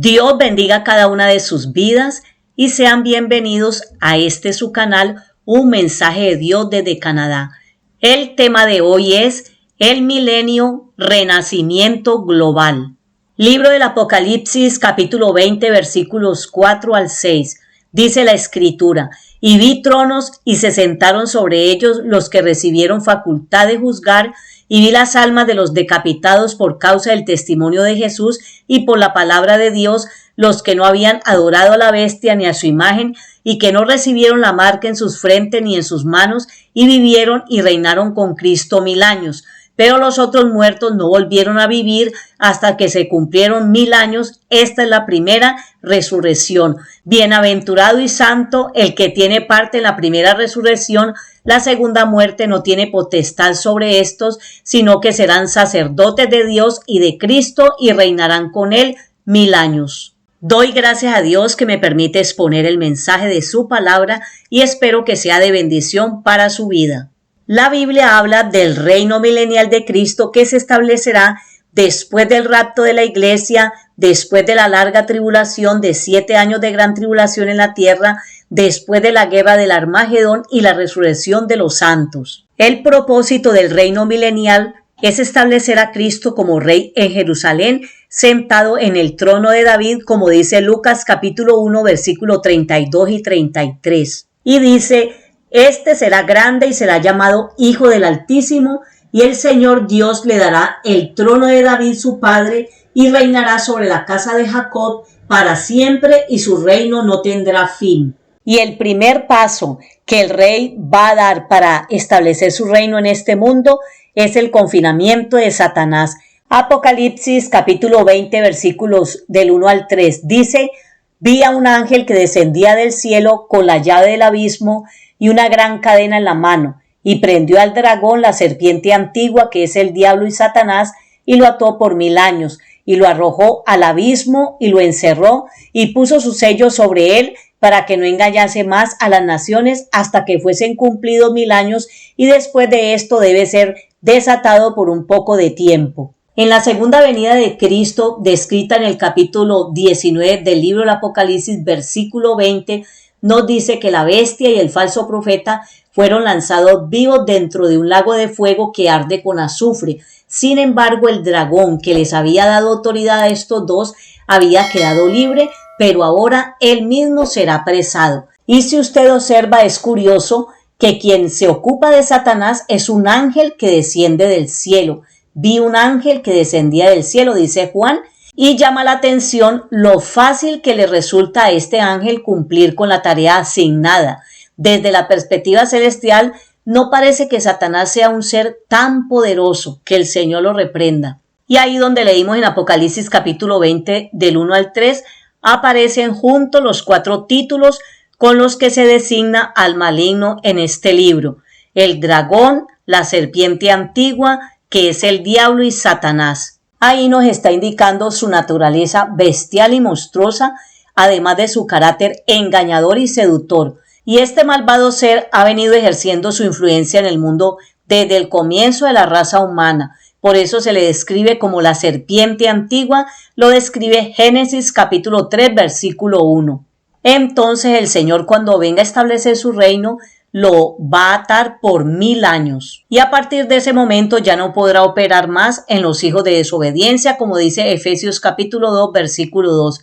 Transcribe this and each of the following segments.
Dios bendiga a cada una de sus vidas y sean bienvenidos a este su canal, Un Mensaje de Dios desde Canadá. El tema de hoy es el milenio, renacimiento global. Libro del Apocalipsis, capítulo 20, versículos 4 al 6. Dice la Escritura: y vi tronos y se sentaron sobre ellos los que recibieron facultad de juzgar, y vi las almas de los decapitados por causa del testimonio de Jesús y por la palabra de Dios, los que no habían adorado a la bestia ni a su imagen, y que no recibieron la marca en sus frentes ni en sus manos, y vivieron y reinaron con Cristo 1000 años. Pero los otros muertos no volvieron a vivir hasta que se cumplieron 1000 años. Esta es la primera resurrección. Bienaventurado y santo el que tiene parte en la primera resurrección. La segunda muerte no tiene potestad sobre estos, sino que serán sacerdotes de Dios y de Cristo y reinarán con él 1000 años. Doy gracias a Dios que me permite exponer el mensaje de su palabra y espero que sea de bendición para su vida. La Biblia habla del reino milenial de Cristo que se establecerá después del rapto de la iglesia, después de la larga tribulación de 7 años de gran tribulación en la tierra, después de la guerra del Armagedón y la resurrección de los santos. El propósito del reino milenial es establecer a Cristo como rey en Jerusalén, sentado en el trono de David, como dice Lucas capítulo 1, versículo 32 y 33. Y dice: este será grande y será llamado Hijo del Altísimo, y el Señor Dios le dará el trono de David su padre, y reinará sobre la casa de Jacob para siempre, y su reino no tendrá fin. Y el primer paso que el rey va a dar para establecer su reino en este mundo es el confinamiento de Satanás. Apocalipsis capítulo 20 versículos del 1 al 3 dice: vi a un ángel que descendía del cielo con la llave del abismo y una gran cadena en la mano, y prendió al dragón, la serpiente antigua, que es el diablo y Satanás, y lo ató por 1000 años, y lo arrojó al abismo, y lo encerró, y puso su sello sobre él, para que no engañase más a las naciones hasta que fuesen cumplidos 1000 años, y después de esto debe ser desatado por un poco de tiempo. En la segunda venida de Cristo, descrita en el capítulo 19 del libro del Apocalipsis, versículo 20, nos dice que la bestia y el falso profeta fueron lanzados vivos dentro de un lago de fuego que arde con azufre. Sin embargo, el dragón que les había dado autoridad a estos dos había quedado libre, pero ahora él mismo será apresado. Y si usted observa, es curioso que quien se ocupa de Satanás es un ángel que desciende del cielo. Vi un ángel que descendía del cielo, dice Juan, y llama la atención lo fácil que le resulta a este ángel cumplir con la tarea asignada. Desde la perspectiva celestial, no parece que Satanás sea un ser tan poderoso, que el Señor lo reprenda. Y ahí donde leímos en Apocalipsis capítulo 20 del 1 al 3, aparecen juntos los 4 títulos con los que se designa al maligno en este libro: el dragón, la serpiente antigua, que es el diablo y Satanás. Ahí nos está indicando su naturaleza bestial y monstruosa, además de su carácter engañador y seductor. Y este malvado ser ha venido ejerciendo su influencia en el mundo desde el comienzo de la raza humana. Por eso se le describe como la serpiente antigua, lo describe Génesis capítulo 3 versículo 1. Entonces el Señor, cuando venga a establecer su reino, lo va a atar por 1000 años. Y a partir de ese momento ya no podrá operar más en los hijos de desobediencia, como dice Efesios capítulo 2 versículo 2.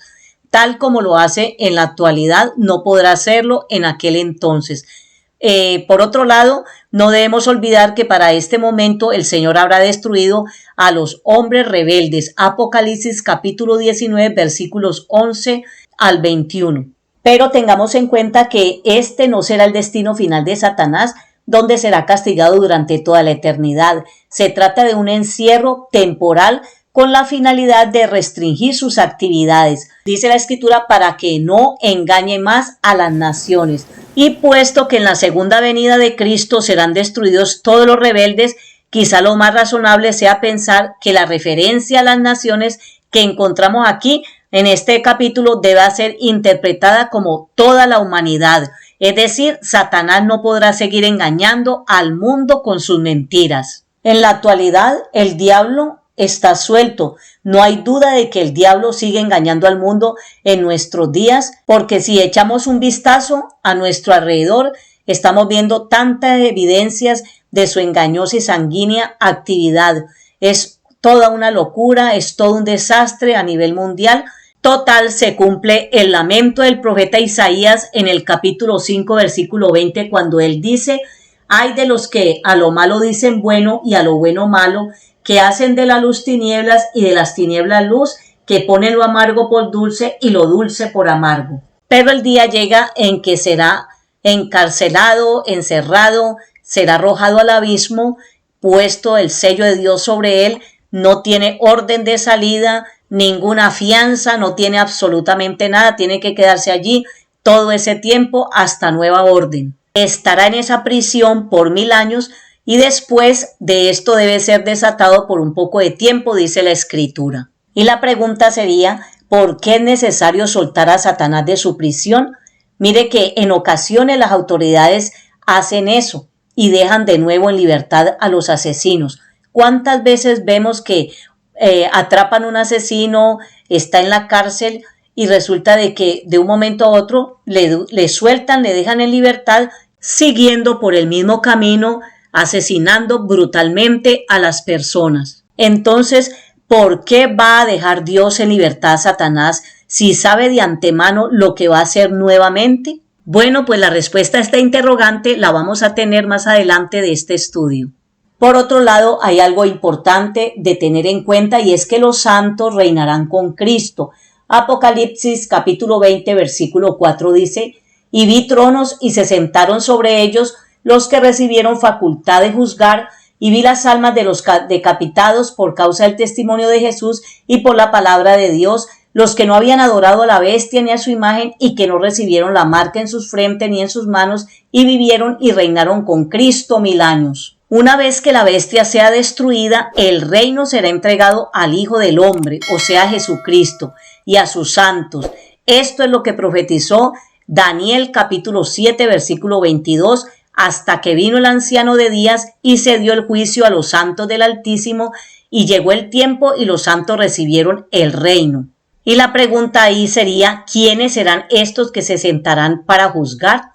Tal como lo hace en la actualidad, no podrá hacerlo en aquel entonces. Por otro lado, no debemos olvidar que para este momento el Señor habrá destruido a los hombres rebeldes. Apocalipsis capítulo 19 versículos 11 al 21. Pero tengamos en cuenta que este no será el destino final de Satanás, donde será castigado durante toda la eternidad. Se trata de un encierro temporal con la finalidad de restringir sus actividades. Dice la Escritura: para que no engañe más a las naciones. Y puesto que en la segunda venida de Cristo serán destruidos todos los rebeldes, quizá lo más razonable sea pensar que la referencia a las naciones que encontramos aquí en este capítulo debe ser interpretada como toda la humanidad. Es decir, Satanás no podrá seguir engañando al mundo con sus mentiras. En la actualidad, el diablo está suelto. No hay duda de que el diablo sigue engañando al mundo en nuestros días, porque si echamos un vistazo a nuestro alrededor, estamos viendo tantas evidencias de su engañosa y sanguínea actividad. Es toda una locura, es todo un desastre a nivel mundial. Total, se cumple el lamento del profeta Isaías en el capítulo 5, versículo 20, cuando él dice: ay de los que a lo malo dicen bueno y a lo bueno malo, que hacen de la luz tinieblas y de las tinieblas luz, que ponen lo amargo por dulce y lo dulce por amargo. Pero el día llega en que será encarcelado, encerrado, será arrojado al abismo, puesto el sello de Dios sobre él, no tiene orden de salida, ninguna fianza, no tiene absolutamente nada, tiene que quedarse allí todo ese tiempo hasta nueva orden. Estará en esa prisión por 1000 años y después de esto debe ser desatado por un poco de tiempo, dice la Escritura. Y la pregunta sería, ¿por qué es necesario soltar a Satanás de su prisión? Mire que en ocasiones las autoridades hacen eso y dejan de nuevo en libertad a los asesinos. ¿Cuántas veces vemos que atrapan a un asesino, está en la cárcel y resulta de que de un momento a otro le sueltan, le dejan en libertad, siguiendo por el mismo camino, asesinando brutalmente a las personas? Entonces, ¿por qué va a dejar Dios en libertad a Satanás si sabe de antemano lo que va a hacer nuevamente? Bueno, pues la respuesta a esta interrogante la vamos a tener más adelante de este estudio. Por otro lado, hay algo importante de tener en cuenta y es que los santos reinarán con Cristo. Apocalipsis capítulo 20 versículo 4 dice: y vi tronos y se sentaron sobre ellos los que recibieron facultad de juzgar, y vi las almas de los decapitados por causa del testimonio de Jesús y por la palabra de Dios, los que no habían adorado a la bestia ni a su imagen y que no recibieron la marca en sus frentes ni en sus manos, y vivieron y reinaron con Cristo 1000 años. Una vez que la bestia sea destruida, el reino será entregado al Hijo del Hombre, o sea, a Jesucristo, y a sus santos. Esto es lo que profetizó Daniel capítulo 7 versículo 22, hasta que vino el anciano de días y se dio el juicio a los santos del Altísimo, y llegó el tiempo y los santos recibieron el reino. Y la pregunta ahí sería, ¿quiénes serán estos que se sentarán para juzgar?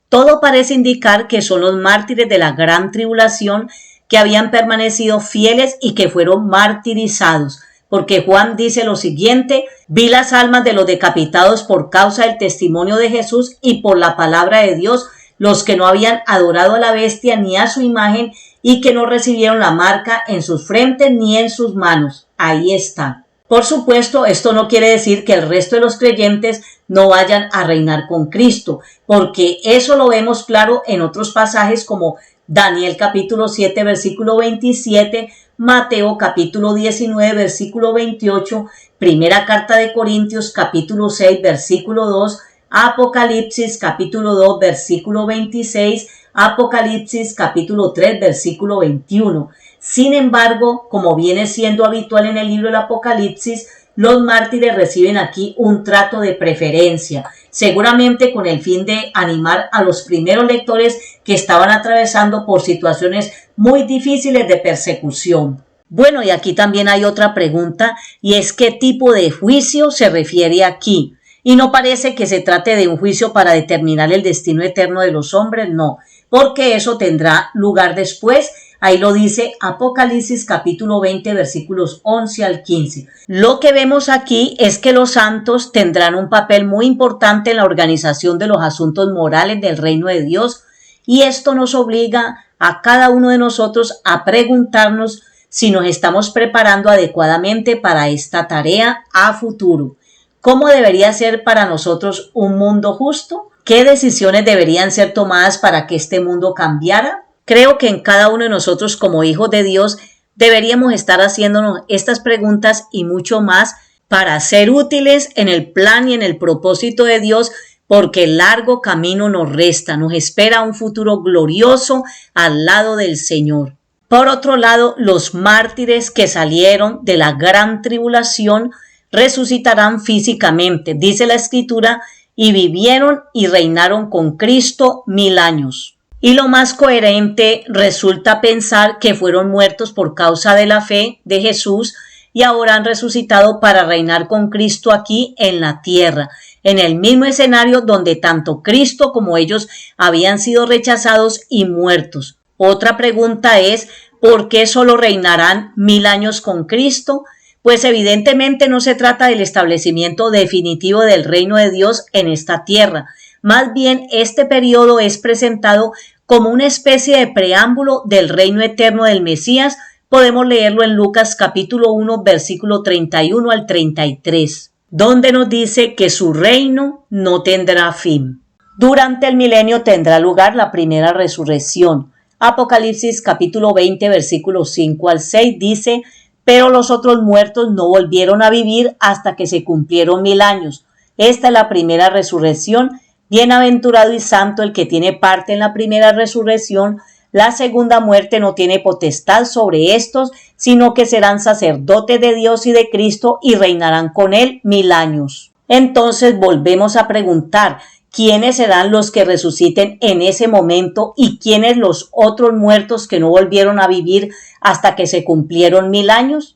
Todo parece indicar que son los mártires de la gran tribulación que habían permanecido fieles y que fueron martirizados, porque Juan dice lo siguiente: vi las almas de los decapitados por causa del testimonio de Jesús y por la palabra de Dios, los que no habían adorado a la bestia ni a su imagen y que no recibieron la marca en sus frentes ni en sus manos. Ahí está. Por supuesto, esto no quiere decir que el resto de los creyentes no vayan a reinar con Cristo, porque eso lo vemos claro en otros pasajes como Daniel capítulo 7 versículo 27, Mateo capítulo 19 versículo 28, Primera carta de Corintios capítulo 6 versículo 2, Apocalipsis capítulo 2 versículo 26, Apocalipsis capítulo 3 versículo 21. Sin embargo, como viene siendo habitual en el libro del Apocalipsis, los mártires reciben aquí un trato de preferencia, seguramente con el fin de animar a los primeros lectores que estaban atravesando por situaciones muy difíciles de persecución. Bueno, y aquí también hay otra pregunta, y es ¿qué tipo de juicio se refiere aquí? Y no parece que se trate de un juicio para determinar el destino eterno de los hombres, no, porque eso tendrá lugar después. Ahí lo dice Apocalipsis capítulo 20 versículos 11 al 15. Lo que vemos aquí es que los santos tendrán un papel muy importante en la organización de los asuntos morales del reino de Dios, y esto nos obliga a cada uno de nosotros a preguntarnos si nos estamos preparando adecuadamente para esta tarea a futuro. ¿Cómo debería ser para nosotros un mundo justo? ¿Qué decisiones deberían ser tomadas para que este mundo cambiara? Creo que en cada uno de nosotros como hijos de Dios deberíamos estar haciéndonos estas preguntas y mucho más para ser útiles en el plan y en el propósito de Dios, porque el largo camino nos resta, nos espera un futuro glorioso al lado del Señor. Por otro lado, los mártires que salieron de la gran tribulación resucitarán físicamente, dice la Escritura, y vivieron y reinaron con Cristo 1000 años. Y lo más coherente resulta pensar que fueron muertos por causa de la fe de Jesús y ahora han resucitado para reinar con Cristo aquí en la tierra, en el mismo escenario donde tanto Cristo como ellos habían sido rechazados y muertos. Otra pregunta es, ¿por qué solo reinarán 1000 años con Cristo? Pues evidentemente no se trata del establecimiento definitivo del reino de Dios en esta tierra. Más bien, este periodo es presentado como una especie de preámbulo del reino eterno del Mesías. Podemos leerlo en Lucas capítulo 1, versículo 31 al 33, donde nos dice que su reino no tendrá fin. Durante el milenio tendrá lugar la primera resurrección. Apocalipsis capítulo 20, versículos 5 al 6 dice: pero los otros muertos no volvieron a vivir hasta que se cumplieron 1000 años. Esta es la primera resurrección. Bienaventurado y santo el que tiene parte en la primera resurrección. La segunda muerte no tiene potestad sobre estos, sino que serán sacerdotes de Dios y de Cristo y reinarán con él 1000 años. Entonces volvemos a preguntar, ¿quiénes serán los que resuciten en ese momento y quiénes los otros muertos que no volvieron a vivir hasta que se cumplieron 1000 años?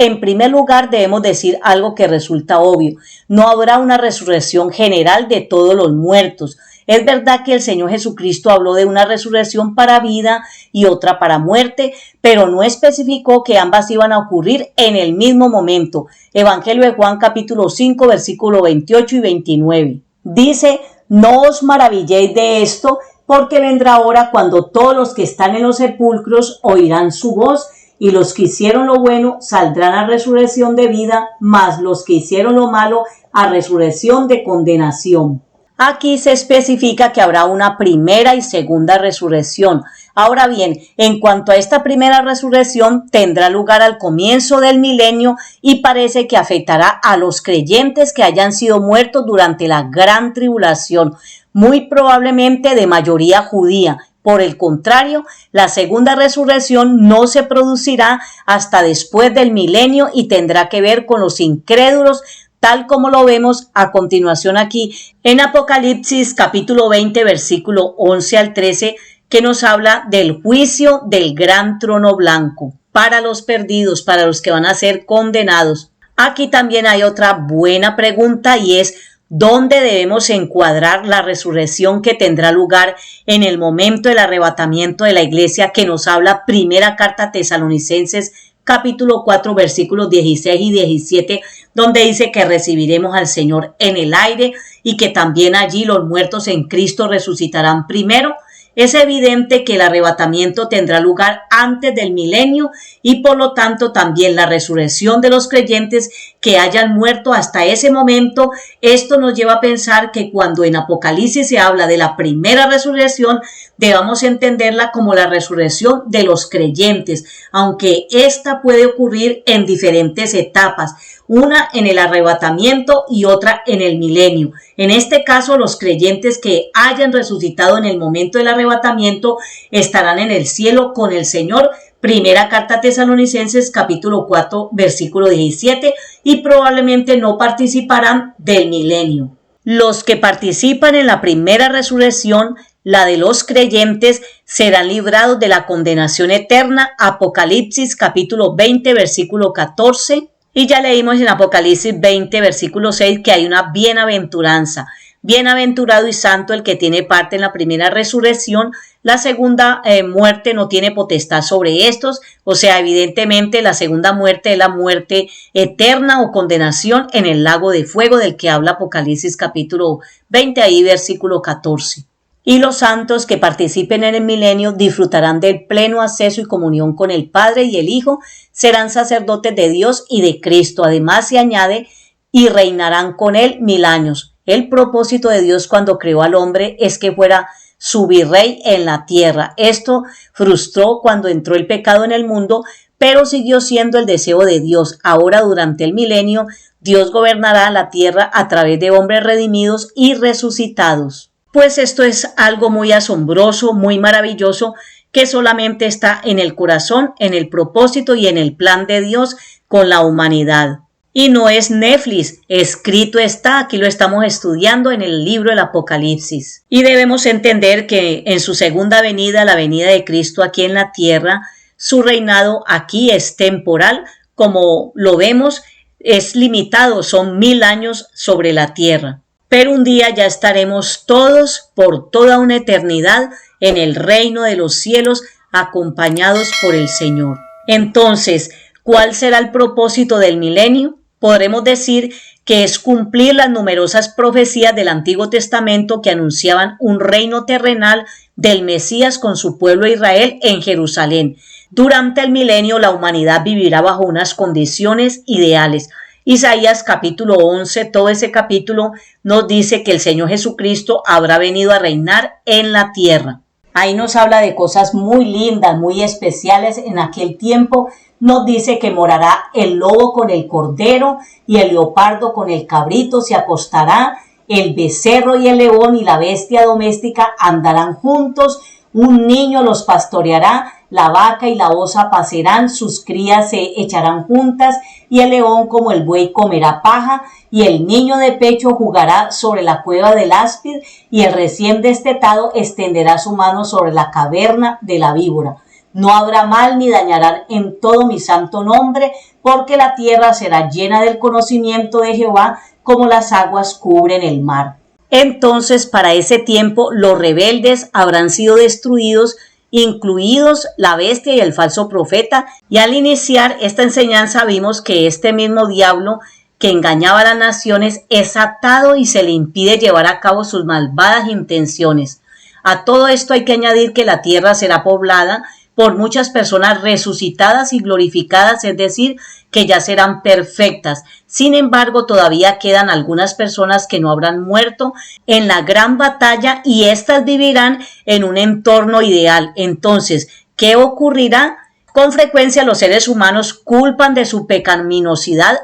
En primer lugar, debemos decir algo que resulta obvio. No habrá una resurrección general de todos los muertos. Es verdad que el Señor Jesucristo habló de una resurrección para vida y otra para muerte, pero no especificó que ambas iban a ocurrir en el mismo momento. Evangelio de Juan capítulo 5, versículo 28 y 29. Dice: no os maravilléis de esto, porque vendrá hora cuando todos los que están en los sepulcros oirán su voz, y los que hicieron lo bueno saldrán a resurrección de vida, mas los que hicieron lo malo a resurrección de condenación. Aquí se especifica que habrá una primera y segunda resurrección. Ahora bien, en cuanto a esta primera resurrección, tendrá lugar al comienzo del milenio y parece que afectará a los creyentes que hayan sido muertos durante la gran tribulación, muy probablemente de mayoría judía. Por el contrario, la segunda resurrección no se producirá hasta después del milenio y tendrá que ver con los incrédulos, tal como lo vemos a continuación aquí en Apocalipsis capítulo 20, versículo 11 al 13, que nos habla del juicio del gran trono blanco para los perdidos, para los que van a ser condenados. Aquí también hay otra buena pregunta y es: ¿dónde debemos encuadrar la resurrección que tendrá lugar en el momento del arrebatamiento de la iglesia que nos habla primera carta a Tesalonicenses capítulo 4 versículos 16 y 17, donde dice que recibiremos al Señor en el aire y que también allí los muertos en Cristo resucitarán primero? Es evidente que el arrebatamiento tendrá lugar antes del milenio y por lo tanto también la resurrección de los creyentes que hayan muerto hasta ese momento. Esto nos lleva a pensar que cuando en Apocalipsis se habla de la primera resurrección, debamos entenderla como la resurrección de los creyentes, aunque esta puede ocurrir en diferentes etapas, una en el arrebatamiento y otra en el milenio. En este caso, los creyentes que hayan resucitado en el momento del arrebatamiento estarán en el cielo con el Señor. Primera carta a Tesalonicenses capítulo 4 versículo 17, y probablemente no participarán del milenio. Los que participan en la primera resurrección, la de los creyentes, serán librados de la condenación eterna. Apocalipsis capítulo 20 versículo 14. Y ya leímos en Apocalipsis 20, versículo 6, que hay una bienaventuranza. Bienaventurado y santo el que tiene parte en la primera resurrección. La segunda muerte no tiene potestad sobre estos. O sea, evidentemente la segunda muerte es la muerte eterna o condenación en el lago de fuego del que habla Apocalipsis capítulo 20, ahí versículo 14. Y los santos que participen en el milenio disfrutarán del pleno acceso y comunión con el Padre y el Hijo, serán sacerdotes de Dios y de Cristo. Además se añade, y reinarán con él 1000 años. El propósito de Dios cuando creó al hombre es que fuera su virrey en la tierra. Esto frustró cuando entró el pecado en el mundo, pero siguió siendo el deseo de Dios. Ahora, durante el milenio, Dios gobernará la tierra a través de hombres redimidos y resucitados. Pues esto es algo muy asombroso, muy maravilloso, que solamente está en el corazón, en el propósito y en el plan de Dios con la humanidad. Y no es Netflix, escrito está, aquí lo estamos estudiando en el libro del Apocalipsis. Y debemos entender que en su segunda venida, la venida de Cristo aquí en la tierra, su reinado aquí es temporal, como lo vemos, es limitado, son 1000 años sobre la tierra. Pero un día ya estaremos todos por toda una eternidad en el reino de los cielos, acompañados por el Señor. Entonces, ¿cuál será el propósito del milenio? Podremos decir que es cumplir las numerosas profecías del Antiguo Testamento que anunciaban un reino terrenal del Mesías con su pueblo Israel en Jerusalén. Durante el milenio la humanidad vivirá bajo unas condiciones ideales. Isaías capítulo 11, todo ese capítulo nos dice que el Señor Jesucristo habrá venido a reinar en la tierra. Ahí nos habla de cosas muy lindas, muy especiales en aquel tiempo. Nos dice que morará el lobo con el cordero y el leopardo con el cabrito se acostará, el becerro y el león y la bestia doméstica andarán juntos, un niño los pastoreará, la vaca y la osa pasarán, sus crías se echarán juntas, y el león como el buey comerá paja, y el niño de pecho jugará sobre la cueva del áspid, y el recién destetado extenderá su mano sobre la caverna de la víbora. No habrá mal ni dañarán en todo mi santo nombre, porque la tierra será llena del conocimiento de Jehová, como las aguas cubren el mar. Entonces, para ese tiempo, los rebeldes habrán sido destruidos, incluidos la bestia y el falso profeta, y al iniciar esta enseñanza vimos que este mismo diablo que engañaba a las naciones es atado y se le impide llevar a cabo sus malvadas intenciones. A todo esto hay que añadir que la tierra será poblada por muchas personas resucitadas y glorificadas, es decir, que ya serán perfectas. Sin embargo, todavía quedan algunas personas que no habrán muerto en la gran batalla y éstas vivirán en un entorno ideal. Entonces, ¿qué ocurrirá? Con frecuencia los seres humanos culpan de su pecaminosidad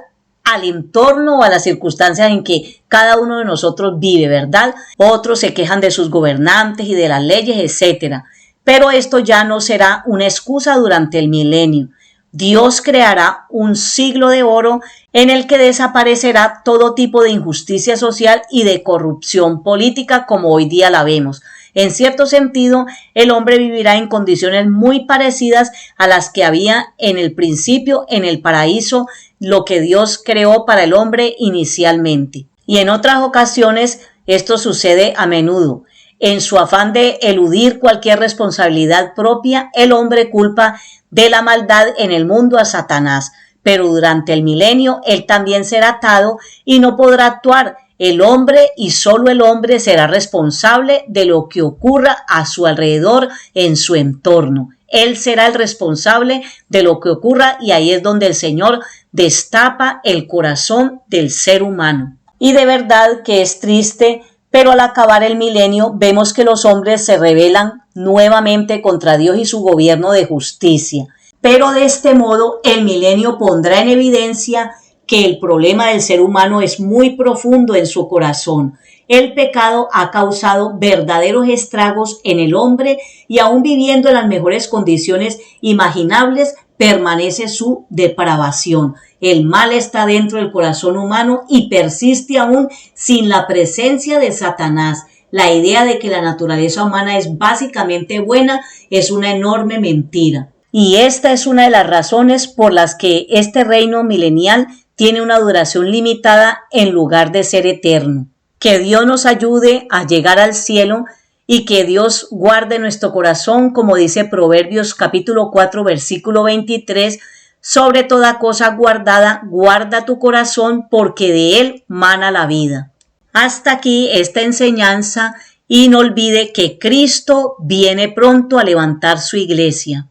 al entorno o a las circunstancias en que cada uno de nosotros vive, ¿verdad? Otros se quejan de sus gobernantes y de las leyes, etcétera. Pero esto ya no será una excusa durante el milenio. Dios creará un siglo de oro en el que desaparecerá todo tipo de injusticia social y de corrupción política como hoy día la vemos. En cierto sentido, el hombre vivirá en condiciones muy parecidas a las que había en el principio en el paraíso, lo que Dios creó para el hombre inicialmente. Y en otras ocasiones esto sucede a menudo. En su afán de eludir cualquier responsabilidad propia, el hombre culpa de la maldad en el mundo a Satanás, pero durante el milenio él también será atado y no podrá actuar. El hombre y solo el hombre será responsable de lo que ocurra a su alrededor en su entorno. Él será el responsable de lo que ocurra y ahí es donde el Señor destapa el corazón del ser humano. Y de verdad que es triste, pero al acabar el milenio vemos que los hombres se rebelan nuevamente contra Dios y su gobierno de justicia. Pero de este modo el milenio pondrá en evidencia que el problema del ser humano es muy profundo en su corazón. El pecado ha causado verdaderos estragos en el hombre y aún viviendo en las mejores condiciones imaginables, permanece su depravación. El mal está dentro del corazón humano y persiste aún sin la presencia de Satanás. La idea de que la naturaleza humana es básicamente buena es una enorme mentira. Y esta es una de las razones por las que este reino milenial tiene una duración limitada en lugar de ser eterno. Que Dios nos ayude a llegar al cielo y que Dios guarde nuestro corazón, como dice Proverbios capítulo 4 versículo 23, sobre toda cosa guardada, guarda tu corazón porque de él mana la vida. Hasta aquí esta enseñanza y no olvide que Cristo viene pronto a levantar su iglesia.